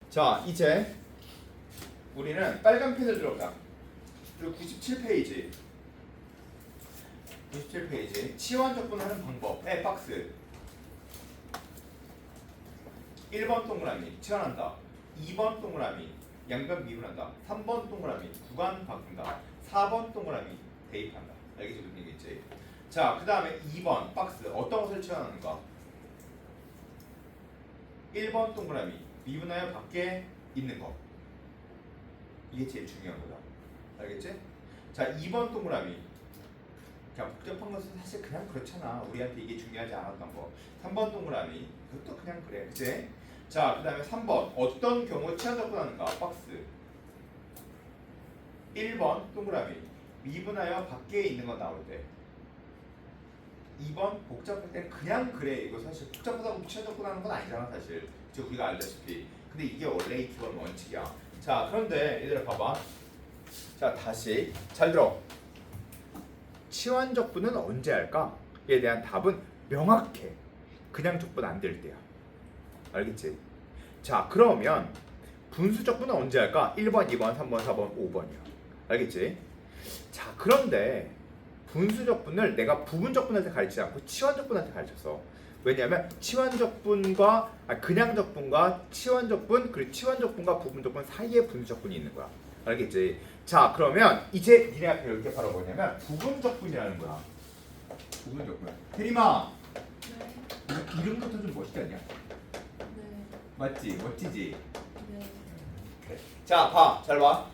자, 이제 우리는 빨간 펜을 들어가. 그리고 97페이지. 97페이지. 치환 적분하는 방법의 박스. 1번 동그라미 치환한다. 2번 동그라미 양변 미분한다. 3번 동그라미 구간 바꾼다. 4번 동그라미 대입한다. 알겠지? 무슨 얘기겠지? 자, 그 다음에 2번 박스 어떤 것을 치환하는가? 1번 동그라미 미분하여 밖에 있는 거. 이게 제일 중요한 거다. 알겠지? 자, 2번 동그라미 그냥 복잡한 것은 사실 그냥 그렇잖아. 우리한테 이게 중요하지 않았던 거. 3번 동그라미 그것도 그냥 그래. 그치? 자, 그 다음에 3번 어떤 경우 치환 적분하는가? 박스 1번 동그라미 미분하여 밖에 있는 거 나올 때 2번 복잡할 땐 그냥 그래. 이거 사실 복잡하다고 치환 적분하는 건 아니잖아 사실. 저 우리가 알다시피. 근데 이게 원래 이 기본 원칙이야. 자, 그런데 얘들아 봐봐. 자, 다시 잘 들어. 치환 적분은 언제 할까? 에 대한 답은 명확해. 그냥 적분 안 될 때야. 알겠지? 자, 그러면 분수 적분은 언제 할까? 1번, 2번, 3번, 4번, 5번이야. 알겠지? 자, 그런데 분수 적분을 내가 부분 적분한테 가르치지 않고 치환 적분한테 가르쳤어. 왜냐하면 치환 적분과 그냥 적분과 치환 적분 그리고 치환 적분과 부분 적분 사이에 분수 적분이 있는 거야. 알겠지? 자, 그러면 이제 니네 앞에 이렇게 바로 뭐냐면 부분 적분이라는 거야. 부분 적분. 혜림아, 네. 이름부터 좀 멋있지 않냐? 네. 맞지? 멋지지? 네. 그래. 자, 봐. 잘 봐.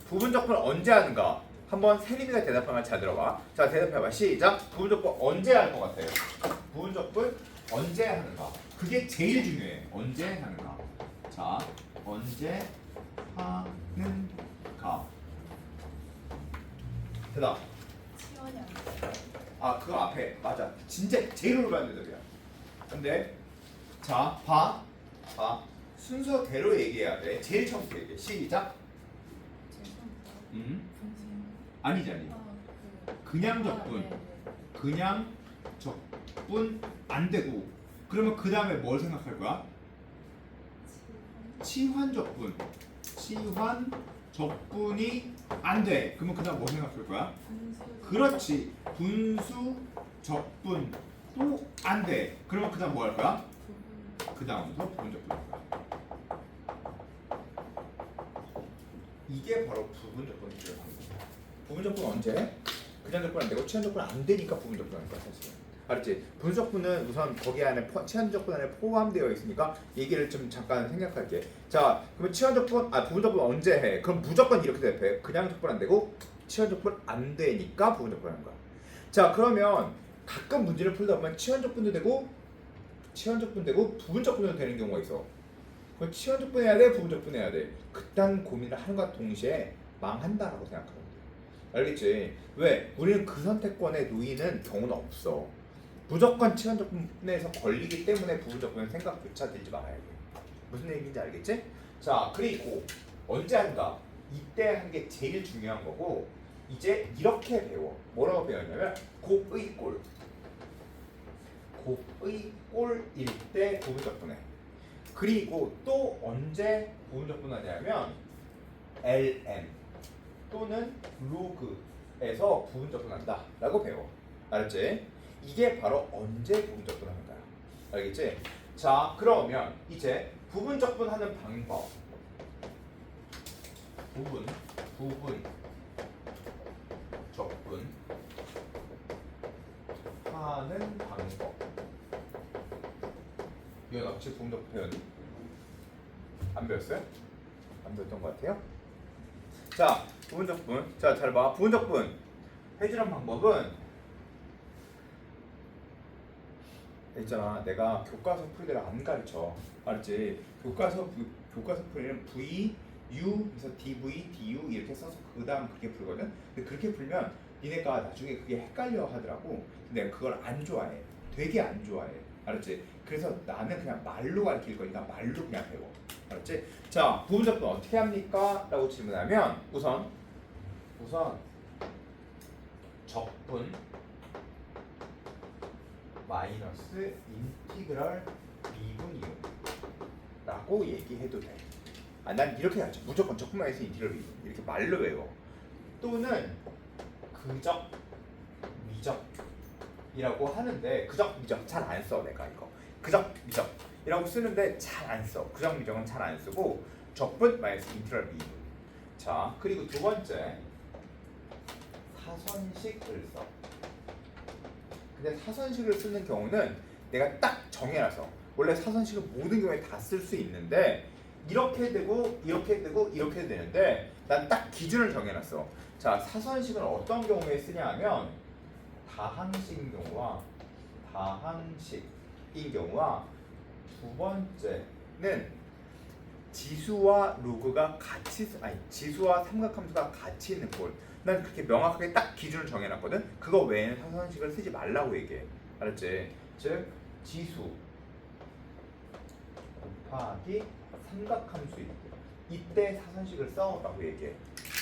부분 적분 언제 하는가? 한번 세림이가 대답하면 잘 들어봐. 자, 대답해봐. 시작. 부분 적분 언제 할 것 같아요? 부분 적분 언제 하는가? 그게 제일 중요해. 언제 하는가? 자, 언제 하는가? 대답. 치환이 안 돼. 아, 그거 앞에 맞아. 진짜 제일 올바른 대답이야. 근데 자, 봐. 순서대로 얘기해야 돼. 제일 처음부터 얘기해. 시작. 죄송합니다. 음. 아니지. 그. 그냥 적분. 네. 그냥 적분 안 되고. 그러면 그 다음에 뭘 생각할 거야? 치환 적분. 치환 적분이 안 돼. 그러면 그 다음 뭐 생각할 거야? 분수. 그렇지. 분수 적분도 안 돼. 그러면 그 다음 뭐 할 거야? 부분. 그 다음부터 부분 적분일 거야. 이게 바로 부분 적분이 필요한 거야. 부분 적분 언제? 그냥 적분 안 되고 치환 적분 안 되니까 부분 적분 하는 거야 사실. 알았지? 분수 적분은 우선 거기 안에 치환 적분 안에 포함되어 있으니까 얘기를 좀 잠깐 생각할게. 자, 그러면 치환 적분, 부분 적분 언제 해? 그럼 무조건 이렇게 대답해. 그냥 적분 안 되고 치환 적분 안 되니까 부분 적분 하는 거야. 자, 그러면 가끔 문제를 풀다 보면 치환 적분도 되고 부분 적분도 되는 경우가 있어. 그럼 치환 적분 해야 돼, 부분 적분 해야 돼. 그딴 고민을 하는과 동시에 망한다라고 생각하면 돼. 알겠지? 왜? 우리는 그 선택권에 놓이는 경우는 없어. 무조건 치환 적분에서 걸리기 때문에 부분 적분은 생각조차 들지 말아야 돼. 무슨 얘기인지 알겠지? 자, 그리고 언제 한다? 이때 하는 게 제일 중요한 거고, 이제 이렇게 배워. 뭐라고 배웠냐면 곱의 꼴. 곱의 꼴일 때 부분 적분해. 그리고 또 언제 부분 적분하냐면 ln 또는 로그에서 부분 적분한다 라고 배워. 알았지? 이게 바로 언제 부분 적분하는 거야. 알겠지? 자, 그러면 이제 부분 적분하는 방법. 부분 적분 하는 방법. 이건 혹시 부분 적분 표현 안 배웠어요? 안 배웠던 것 같아요? 자, 부분 적분. 자, 잘 봐. 부분 적분 해주는 방법은 있잖아. 내가 교과서 풀이를 안 가르쳐. 알았지? 교과서 풀이는 V, U, 그래서 DV, DU 이렇게 써서 그 다음 그렇게 풀거든. 근데 그렇게 풀면 니네가 나중에 그게 헷갈려 하더라고. 근데 내가 그걸 안 좋아해. 되게 안 좋아해. 알았지? 그래서 나는 그냥 말로 가르칠 거니까 말로 그냥 배워. 알았지? 자, 부분 적분 어떻게 합니까? 라고 질문하면 우선 적분 마이너스 인티그럴 미분 이용 미분이라고 얘기해도 돼. 난 이렇게 하죠. 무조건 적분 마이너스 인티그럴 미분 이렇게 말로 외워. 또는 그적 미적이라고 하는데 그적 미적 잘 안 써 내가 이거. 그적 미적이라고 쓰는데 잘 안 써. 그적 미적은 잘 안 쓰고 적분 마이너스 인티그럴 미분. 자 그리고 두 번째 사선식을 써. 근데 사선식을 쓰는 경우는 내가 딱 정해놔서 원래 사선식은 모든 경우에 다 쓸 수 있는데 이렇게 되고 이렇게 되고 이렇게 되는데 난 딱 기준을 정해놨어. 자 사선식은 어떤 경우에 쓰냐 하면 다항식인 경우와 두 번째는 지수와 로그가 같이 지수와 삼각함수가 같이 있는 꼴. 난 그렇게 명확하게 딱 기준을 정해놨거든. 그거 외에는 사선식을 쓰지 말라고 얘기해. 알았지? 즉 지수 곱하기 삼각함수일 때 이때 사선식을 써라고 얘기해.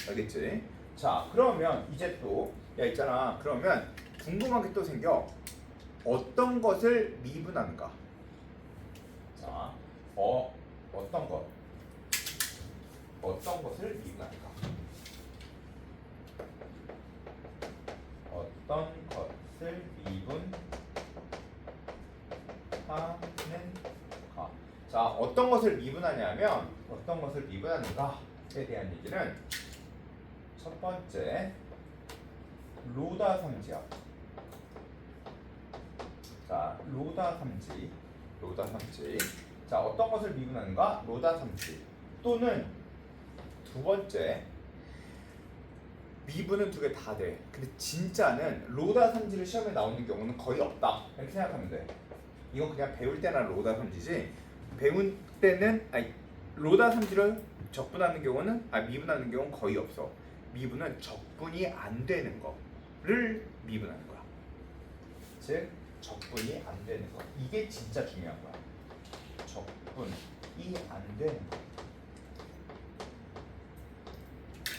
알겠지? 자 그러면 이제 또 야 있잖아. 그러면 궁금한 게 또 생겨. 어떤 것을 미분하는가? 자 어떤 것을 미분하는가? 어떤 것을 미분하는가? 자, 어떤 것을 미분하냐면 어떤 것을 미분하는가에 대한 얘기는 첫 번째 로다 삼지야. 자, 로다 삼지. 자, 어떤 것을 미분하는가? 로다 삼지. 또는 두 번째 미분은 두 개 다 돼. 근데 진짜는 로다 삼지를 시험에 나오는 경우는 거의 없다. 이렇게 생각하면 돼. 이건 그냥 배울 때나 로다 삼지지. 배울 때는 로다 삼지를 적분하는 경우는 미분하는 경우는 거의 없어. 미분은 적분이 안 되는 거를 미분하는 거야. 즉 적분이 안 되는 거. 이게 진짜 중요한 거야. 적분이 안 되는 거.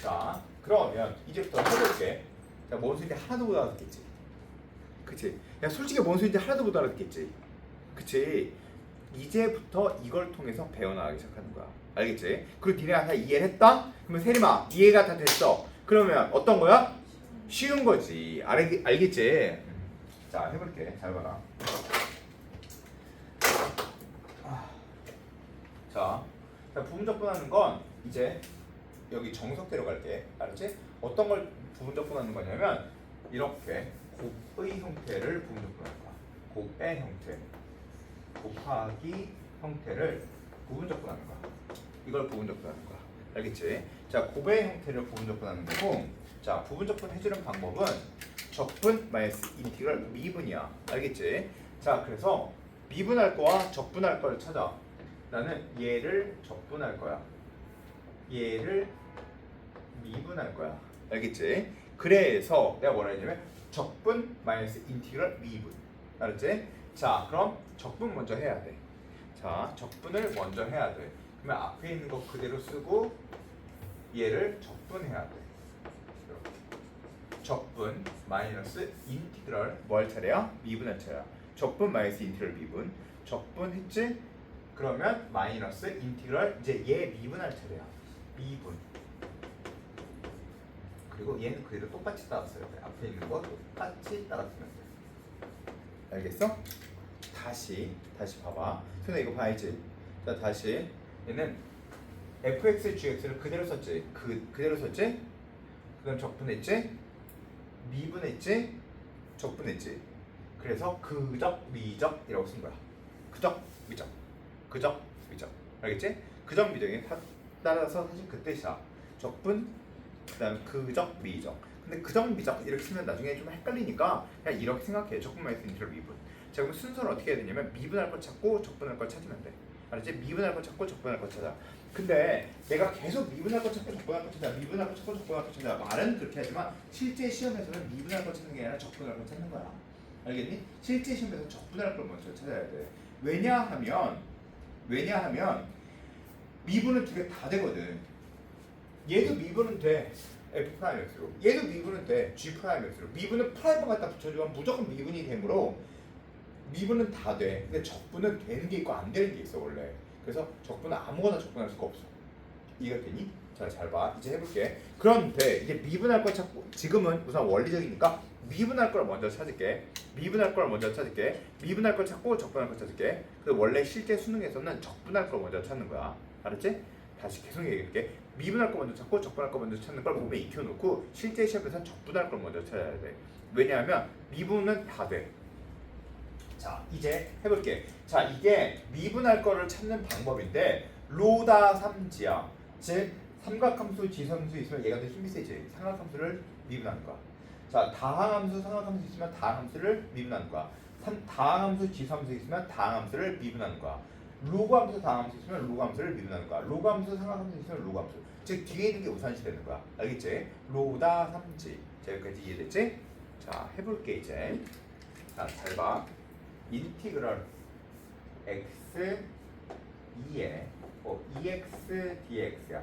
자, 그러면 이제부터 해볼게. 자, 뭔 소리인지 하나도 못 알아듣겠지? 그치? 야, 솔직히 뭔 소리인지 하나도 못 알아듣겠지? 그치? 이제부터 이걸 통해서 배워나가기 시작하는 거야. 알겠지? 그리고 니네가 다 이해를 했다? 그러면 세림아, 이해가 다 됐어. 그러면 어떤 거야? 쉬운 거지. 알겠지? 자, 해볼게. 잘 봐라. 자, 부분적분하는 건 이제 여기 정석대로 갈게. 알았지? 어떤 걸 부분적분하는 거냐면 이렇게 곱의 형태를 부분적분하는 거야. 곱의 형태 곱하기 형태를 부분적분하는 거야. 이걸 부분적분하는 거야. 알겠지? 자, 곱의 형태를 부분적분하는 거고, 자, 부분적분 해주는 방법은 적분 마이너스 인티그럴 미분이야. 알겠지? 자, 그래서 미분할 거와 적분할 거를 찾아. 나는 얘를 적분할 거야. 얘를 미분할 거야. 알겠지? 그래서 내가 뭐라 했냐면 적분 마이너스 인티그럴 미분. 알았지? 자, 그럼 적분 먼저 해야 돼. 자, 적분을 먼저 해야 돼. 그러면 앞에 있는 거 그대로 쓰고 얘를 적분해야 돼. 이렇게. 적분 마이너스 인티그럴 뭐 할 차례야? 미분할 차례야. 적분 마이너스 인티그럴 미분. 적분했지? 그러면 마이너스 인티그럴 이제 얘 미분할 차례야. 미분. 그리고 얘는 그대로 똑같이 따랐어야 돼. 앞에 있는 거 똑같이 따랐으면 돼. 알겠어? 다시 봐봐. 선생님 이거 봐야지. 자, 다시 얘는 fx, gx를 그대로 썼지. 그대로 썼지? 그다음 적분했지? 미분했지? 적분했지? 그래서 그적, 미적이라고 쓴 거야. 그적, 미적. 알겠지? 그적, 미적이 따라서 사실 그 뜻이야. 적분, 그다음 그적, 미적. 근데 그적, 미적 이렇게 쓰면 나중에 좀 헷갈리니까 그냥 이렇게 생각해. 적분 마이너스 인티그럴 미분. 자, 그럼 순서를 어떻게 해야 되냐면 미분할 걸 찾고 적분할 걸 찾으면 돼. 알았지? 미분할 걸 찾고 적분할 걸 찾아. 근데 내가 계속 미분할 걸 찾고 적분할 걸 찾아. 미분할 걸 찾고 적분할 걸 찾아. 말은 그렇게 하지만 실제 시험에서는 미분할 걸 찾는 게 아니라 적분할 걸 찾는 거야. 알겠니? 실제 시험에서 적분할 걸 먼저 찾아야 돼. 왜냐하면 미분은 두 개 다 되거든. 얘도 미분은 돼. F'X로. 얘도 미분은 돼. G'X로. 미분은 프라임을 갖다 붙여주면 무조건 미분이 되므로 미분은 다 돼. 근데 적분은 되는 게 있고 안 되는 게 있어 원래. 그래서 적분은 아무거나 적분할 수가 없어. 이해가 되니? 자, 잘 봐. 이제 해볼게. 그런데 이게 미분할 걸 찾고 지금은 우선 원리적이니까 미분할 걸 먼저 찾을게. 미분할 걸 먼저 찾을게. 미분할 걸 찾고 적분할 걸 찾을게. 근데 원래 실제 수능에서는 적분할 걸 먼저 찾는 거야. 알았지? 다시 계속 얘기할게. 미분할 거 먼저 찾고 적분할 거 먼저 찾는 걸 몸에 익혀놓고 실제 시험에서는 적분할 걸 먼저 찾아야 돼. 왜냐하면 미분은 다 돼. 자, 이제 해볼게. 자, 이게 미분할 거를 찾는 방법인데 로다 삼지야. 즉 삼각함수, 지성수 있으면 얘가 더 힘이 세지. 삼각함수를 미분하는 거야. 자, 다항함수, 상각함수 있으면 다항함수를 미분하는 거야. 다항함수, 지수함수 있으면 다항함수를 미분하는 거야. 로그함수, 다항함수 있으면 로그함수를 미분하는 거야. 로그함수, 상각함수 있으면 로그함수. 즉 뒤에 있는 게 우선시 되는 거야. 알겠지? 로다 삼지. 자, 여기까지 이해됐지? 자, 해볼게 이제. 자, 잘 봐. 인티그럴 x 2에 2x dx야.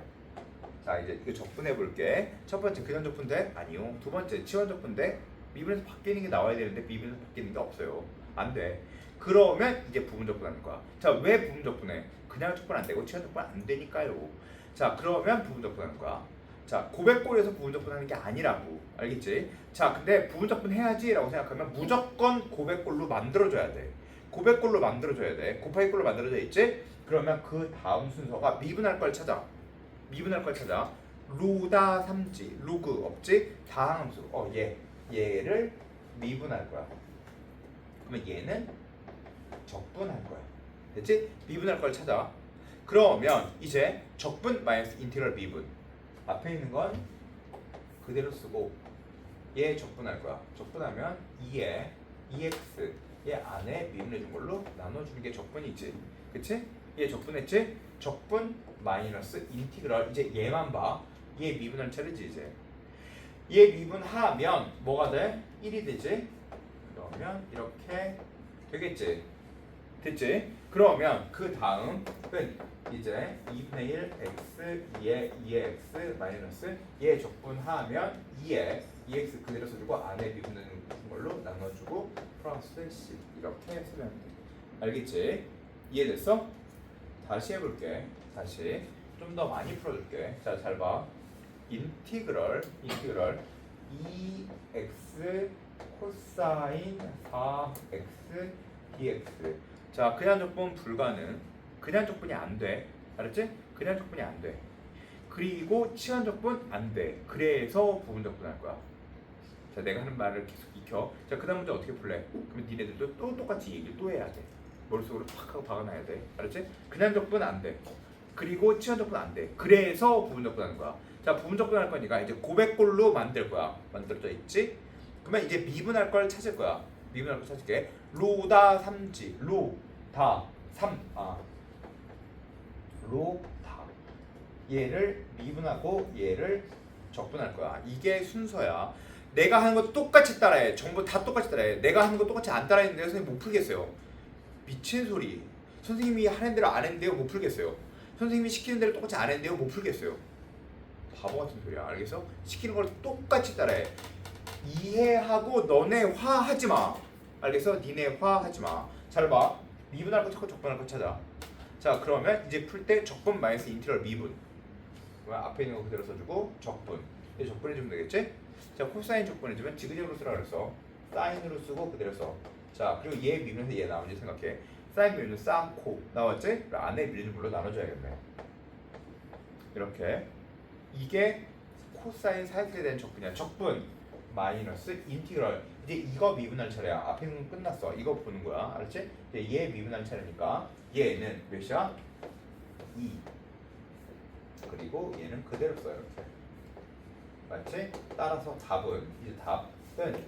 자, 이제 이거 적분해 볼게. 첫 번째 그냥 적분돼? 아니요. 두 번째 치환 적분돼? 미분에서 바뀌는 게 나와야 되는데 미분에서 바뀌는 게 없어요. 안 돼. 그러면 이제 부분 적분하는 거야. 자, 왜 부분 적분해? 그냥 적분 안 되고 치환 적분 안 되니까요. 자, 그러면 부분 적분하는 거야. 자, 고백골에서 부분 적분하는 게 아니라고. 알겠지? 자, 근데 부분 적분 해야지라고 생각하면 무조건 고백골로 만들어줘야 돼. 고백골로 만들어줘야 돼. 곱하기 꼴로 만들어져 있지? 그러면 그 다음 순서가 미분할 걸 찾아. 미분할 걸 찾아. 로다 삼지. 로그 없지? 다항함수. 얘를 미분할 거야. 그러면 얘는 적분할 거야. 됐지? 미분할 걸 찾아. 그러면 이제 적분 마이너스 인티그럴 미분. 앞에 있는 건 그대로 쓰고 얘 적분할 거야. 적분하면 2에 2x 얘 안에 미분해 준 걸로 나눠주는 게 적분이지. 그치? 얘 적분했지? 적분 마이너스 인티그럴. 이제 얘만 봐. 얘 미분할 차례지 이제. 얘 미분하면 뭐가 돼? 1이 되지? 그러면 이렇게 되겠지? 됐지? 그러면 그 다음은 이제 2분의 1 x 2에 2의 x 마이너스 얘 적분하면 2에 2x 그대로 써주고 안에 미분되는 걸로 나눠주고 플러스 c 이렇게 쓰면 돼. 알겠지? 이해됐어? 다시 해볼게. 다시 좀 더 많이 풀어줄게. 자, 잘 봐. 인티그럴 2x 코사인 4x dx. 자, 그냥 적분 불가능. 그냥 적분이 안 돼. 알았지? 그냥 적분이 안 돼. 그리고 치환 적분 안 돼. 그래서 부분 적분 할 거야. 자, 내가 하는 말을 계속 익혀. 자, 그 다음 문제 어떻게 풀래? 그러면 니네들도 또 똑같이 얘기를 또 해야 돼. 머릿속으로 팍 하고 박아놔야 돼. 알았지? 그냥 적분 안 돼. 그리고 치환 적분 안 돼. 그래서 부분 적분 하는 거야. 자, 부분 적분 할 거니까 이제 고백골로 만들 거야. 만들어져 있지? 그러면 이제 미분할 걸 찾을 거야. 미분할 걸 찾을게. 로다 삼지. 로다 삼. 로다. 얘를 미분하고 얘를 적분할 거야. 이게 순서야. 내가 하는 거 똑같이 따라해. 전부 다 똑같이 따라해. 내가 하는 거 똑같이 안 따라했는데 선생님 못 풀겠어요. 미친 소리. 선생님이 하는 대로 안 했는데요 못 풀겠어요. 선생님이 시키는 대로 똑같이 안 했는데요 못 풀겠어요. 바보 같은 소리야. 알겠어? 시키는 걸 똑같이 따라해. 이해하고 너네 화하지 마. 알겠어? 니네 화하지 마. 잘 봐. 미분할 거 찾고 적분할 거 찾아. 자, 그러면 이제 풀 때 적분 마이너스 인티그럴 미분. 그러면 앞에 있는 거 그대로 써주고 적분. 이제 적분해주면 되겠지? 자, 코사인 적분해주면 지그재그로 쓰라 그랬어. 사인으로 쓰고 그대로 써. 자, 그리고 얘 미분해서 얘 나오는지 생각해. 사인 미분은 쌍코 나왔지? 안에 밀리는 걸로 나눠줘야겠네. 이렇게. 이게 코사인 사이클에 대한 적분이야. 적분 마이너스 인티그럴. 이제 이거 미분할 차례야. 앞에 있는 건 끝났어. 이거 보는 거야. 알았지? 이제 얘 미분할 차례니까 얘는 몇이야? 2. 그리고 얘는 그대로 써 이렇게. 맞지? 따라서 답은 이제 답은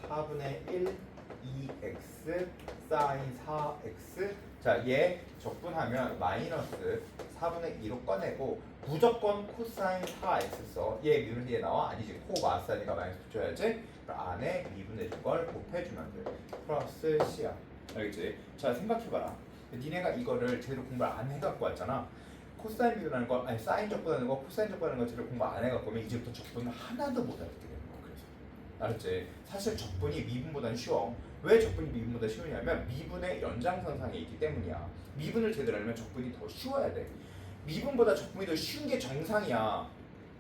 4분의 1 2x 사인 4x. 자, 얘 적분하면 마이너스 4분의 2로 꺼내고 무조건 코사인 4x 써. 얘 미분해서 얘 나와? 아니지. 코 마사니까 마이너스 붙여야지. 안에 미분해준 걸 곱해주면 돼. 플러스 c야. 알겠지? 자, 생각해봐라. 니네가 이거를 제대로 공부를 안 해갖고 왔잖아. 코사인 미분하는 거, 아니 사인 적분하는 거, 코사인 적분하는 거 제대로 공부 안 해갖고 오면 이제부터 적분을 하나도 못 알게 되는 거야. 그래서 알았지? 사실 적분이 미분보다는 쉬워. 왜 적분이 미분보다 쉬우냐면 미분의 연장선상에 있기 때문이야. 미분을 제대로 하려면 적분이 더 쉬워야 돼. 미분보다 적분이 더 쉬운 게 정상이야.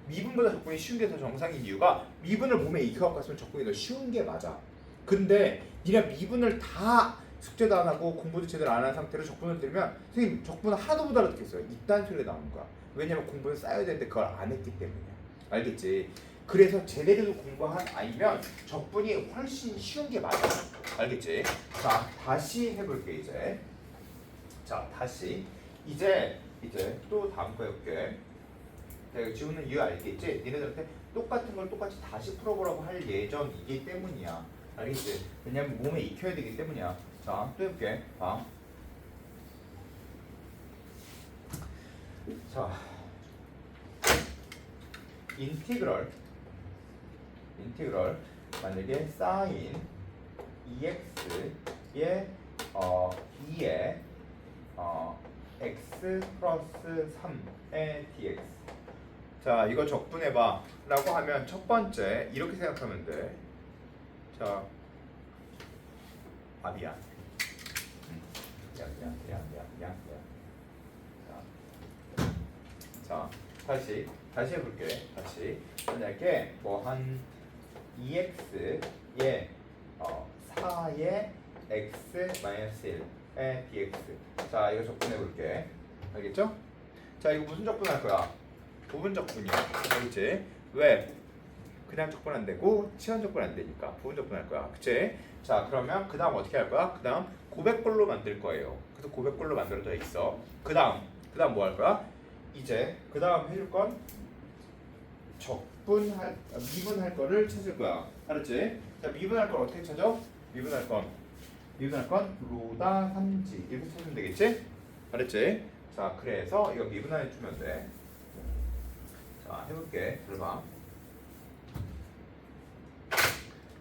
미분보다 적분이 쉬운 게 더 정상인 이유가 미분을 몸에 익혀갖고 왔으면 적분이 더 쉬운 게 맞아. 근데 니네 미분을 다 숙제도 안 하고 공부도 제대로 안 한 상태로 적분을 들으면 선생님 적분을 하나도 못 알아듣겠어요. 이딴 소리가 나오는 거야. 왜냐면 공부는 쌓여야 되는데 그걸 안 했기 때문이야. 알겠지? 그래서 제대로 공부한 아이면 적분이 훨씬 쉬운 게 맞아. 알겠지? 자, 다시 해볼게 이제. 자, 다시 이제 또 다음 거 해볼게. 내가 지우는 이유 알겠지? 니네들한테 똑같은 걸 똑같이 다시 풀어보라고 할 예정이기 때문이야. 알겠지? 왜냐면 몸에 익혀야 되기 때문이야. 자, 또 해볼게. 봐. 자, 인티그럴 만약에 사인 EX의 2의 x 플러스 3의 dx. 자, 이거 적분해봐 라고 하면 첫 번째 이렇게 생각하면 돼. 자, 미안. 미안. 자, 다시 해볼게. 다시 만약에 뭐 한 2x의 4의 x 마이너스 1의 dx. 자, 이거 적분해볼게. 알겠죠? 자, 이거 무슨 적분할 거야? 부분 적분이야. 알겠지? 왜? 그냥 적분 안 되고 치환 적분 안 되니까 부분 적분 할 거야. 그치? 자, 그러면 그 다음 어떻게 할 거야? 그 다음 고백골로 만들 거예요. 그래서 고백골로 만들어져 있어. 그 다음 뭐 할 거야? 이제 그 다음 해줄 건 미분할 거를 찾을 거야. 알았지? 자, 미분할 걸 어떻게 찾아? 미분할 건 로다 3지 이렇게 찾으면 되겠지? 알았지? 자, 그래서 이거 미분해 주면 돼. 자, 해볼게. 들어봐.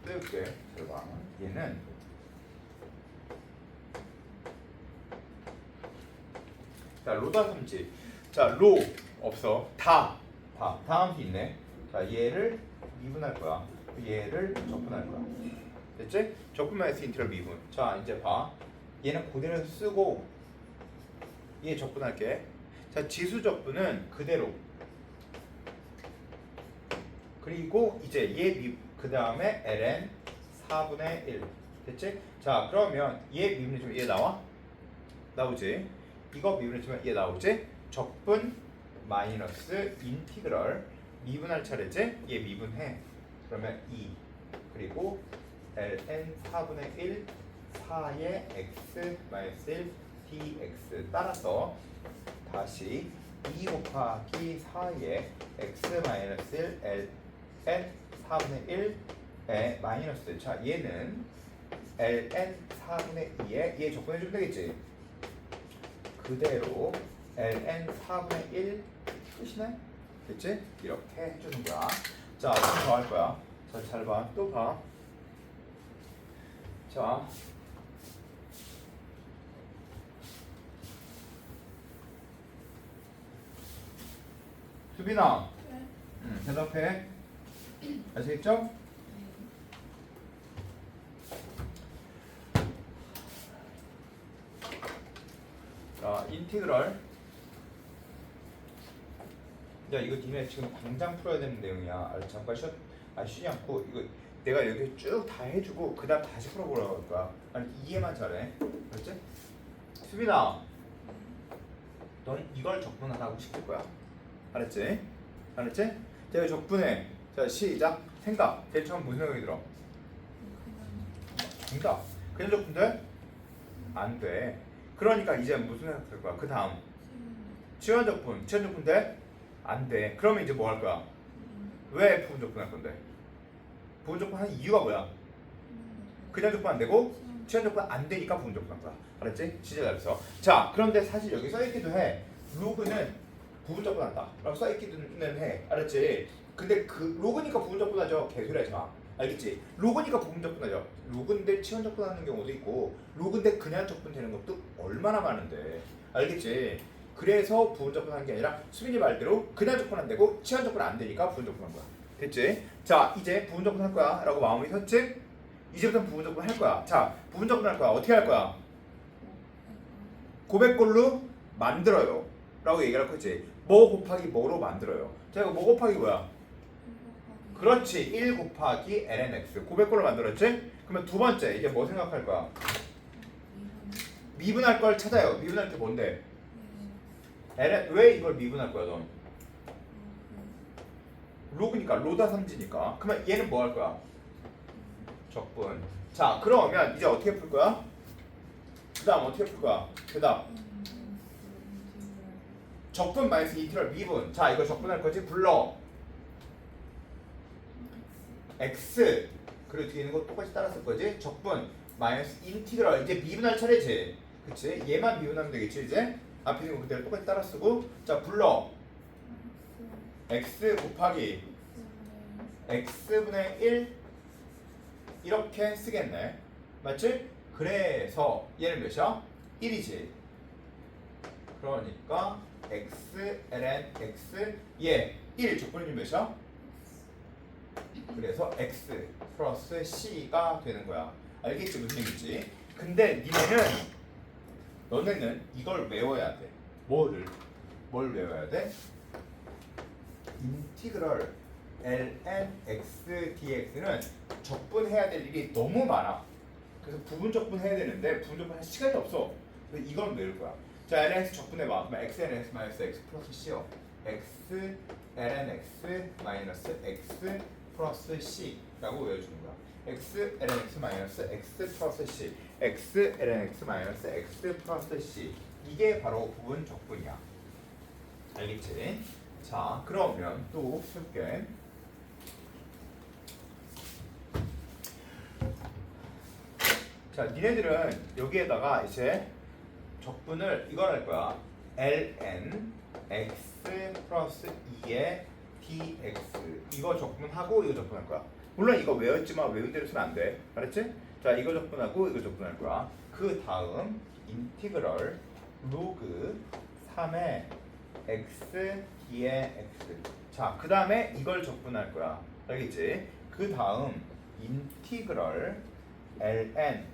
해볼게. 들어봐. 얘는 자, 로다 3지. 자, 로 없어. 다함수 있네. 자, 얘를 미분할 거야. 얘를 적분할 거야. 됐지? 적분 마이너스 인테그럴 미분. 자, 이제 봐. 얘는 그대로 쓰고 얘 적분할게. 자, 지수 적분은 그대로. 그리고 이제 그 다음에 ln 4분의 1. 됐지? 자, 그러면 얘 미분해주면 얘 나오지? 이거 미분해주면 얘 나오지? 적분 마이너스 인티그럴 미분할 차례지? 얘 미분해. 그러면 2 그리고 ln 4분의 1 4의 x 마이너스 1 dx 따라서 다시 2 곱하기 4의 x 마이너스 1 ln 4분의 1의 마이너스. 자, 얘는 ln 4분의 2에 얘 적분해주면 되겠지? 그대로 ln 4분의 1 끝이네? 됐지? 이렇게 해주는 거야. 자, 좀 더 할 거야. 자, 잘 봐. 또 봐. 자, 수빈아, 네. 대답해. 아시겠죠? 자, 인티그럴. 야, 이거 니네 지금 당장 풀어야 되는 내용이야. 잠깐 쉬지 않고 이거 내가 여기 쭉 다 해주고 그 다음 다시 풀어보라고 할 거야. 아니, 이해만 잘해. 그렇지? 수빈아, 넌 이걸 적분하라고 시킬 거야. 알았지? 자, 이거 적분해. 자, 시작. 생각. 제일 처음 무슨 생각이 들어? 정답. 그냥 적분 돼? 안 돼. 그러니까 이제 무슨 생각 들 거야? 그 다음 치환 적분 돼? 안 돼. 그러면 이제 뭐 할 거야? 왜 부분 적분 할 건데? 부분 적분 하는 이유가 뭐야? 그냥 적분 안 되고 치환 적분 안 되니까 부분 적분 한 거야. 알았지? 진짜 잘했어. 자, 그런데 사실 여기 써있기도 해. 로그는 부분 적분 한다 라고 써있기는 해. 알았지? 근데 그 로그니까 부분 적분 하죠. 개소리 하지 마. 알겠지? 로그니까 부분 적분 하죠. 로그인데 치환 적분 하는 경우도 있고 로그인데 그냥 적분 되는 것도 얼마나 많은데. 알겠지? 그래서 부분 적분하는 게 아니라 수빈이 말대로 그냥 적분 안 되고 치환 적분 안 되니까 부분 적분한 거야. 됐지? 자, 이제 부분 적분 할 거야 라고 마음이 섰지? 이제부터 부분적분 할 거야. 자, 부분적분 할 거야. 어떻게 할 거야? 고백골로 만들어요. 라고 얘기할 거지. 뭐 곱하기 뭐로 만들어요. 자, 이거 뭐 곱하기 뭐야? 그렇지. 1 곱하기 lnx. 고백골로 만들었지? 그러면 두 번째, 이제 뭐 생각할 거야? 미분할 걸 찾아요. 미분할 게 뭔데? ln, 왜 이걸 미분할 거야, 넌? 로그니까, 로다 3지니까. 그러면 얘는 뭐 할 거야? 적분. 자, 그러면 이제 어떻게 풀 거야? 그 다음 어떻게 풀 거야? 대답. 적분 마이너스 인티그럴 미분. 자, 이거 적분할 거지? 불러. x. 그리고 뒤에 있는 거 똑같이 따라 쓸 거지? 적분 마이너스 인티그럴. 이제 미분할 차례지. 그치? 얘만 미분하면 되겠지, 이제? 앞에 있는 거 그대로 똑같이 따라 쓰고. 자, 불러. x 곱하기 x분의 1 이렇게 쓰겠네. 맞지? 그래서 얘는 몇이야? 1이지. 그러니까 x ln x 얘 1 적분이 몇이야? 그래서 x 플러스 c가 되는 거야. 알겠지? 무슨 얘기인지. 근데 너네는 이걸 외워야 돼. 뭘 외워야 돼? 인티그럴 ln x dx는 적분해야 될 일이 너무 많아. 그래서 부분 적분해야 되는데 부분 적분할 시간이 없어. 그래서 이건 외울 거야. 자, ln x 적분해봐. 그러면 x ln x 마이너스 x 플러스 c요. x ln x 마이너스 x 플러스 c라고 외워주는 거야. x ln x 마이너스 x 플러스 c, x ln x 마이너스 x 플러스 c. 이게 바로 부분 적분이야. 알겠지? 자, 그러면 또 쓸게. 자, 니네들은 여기에다가 이제 적분을 이걸 할 거야. ln x 플러스 2의 dx 이거 적분하고 이거 적분할 거야. 물론 이거 외웠지만 외운 대로 쓰면 안 돼. 알았지? 자, 이거 적분하고 이거 적분할 거야. 그 다음 인티그럴 로그 3의 x d의 x. 자, 그 다음에 이걸 적분할 거야. 알겠지? 그 다음 인티그럴 ln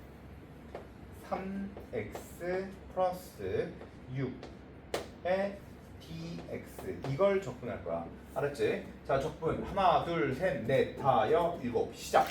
3x 플러스 6의 dx 이걸 적분할 거야. 알았지? 자, 적분 하나 둘 셋 넷 다 여 일곱 시작.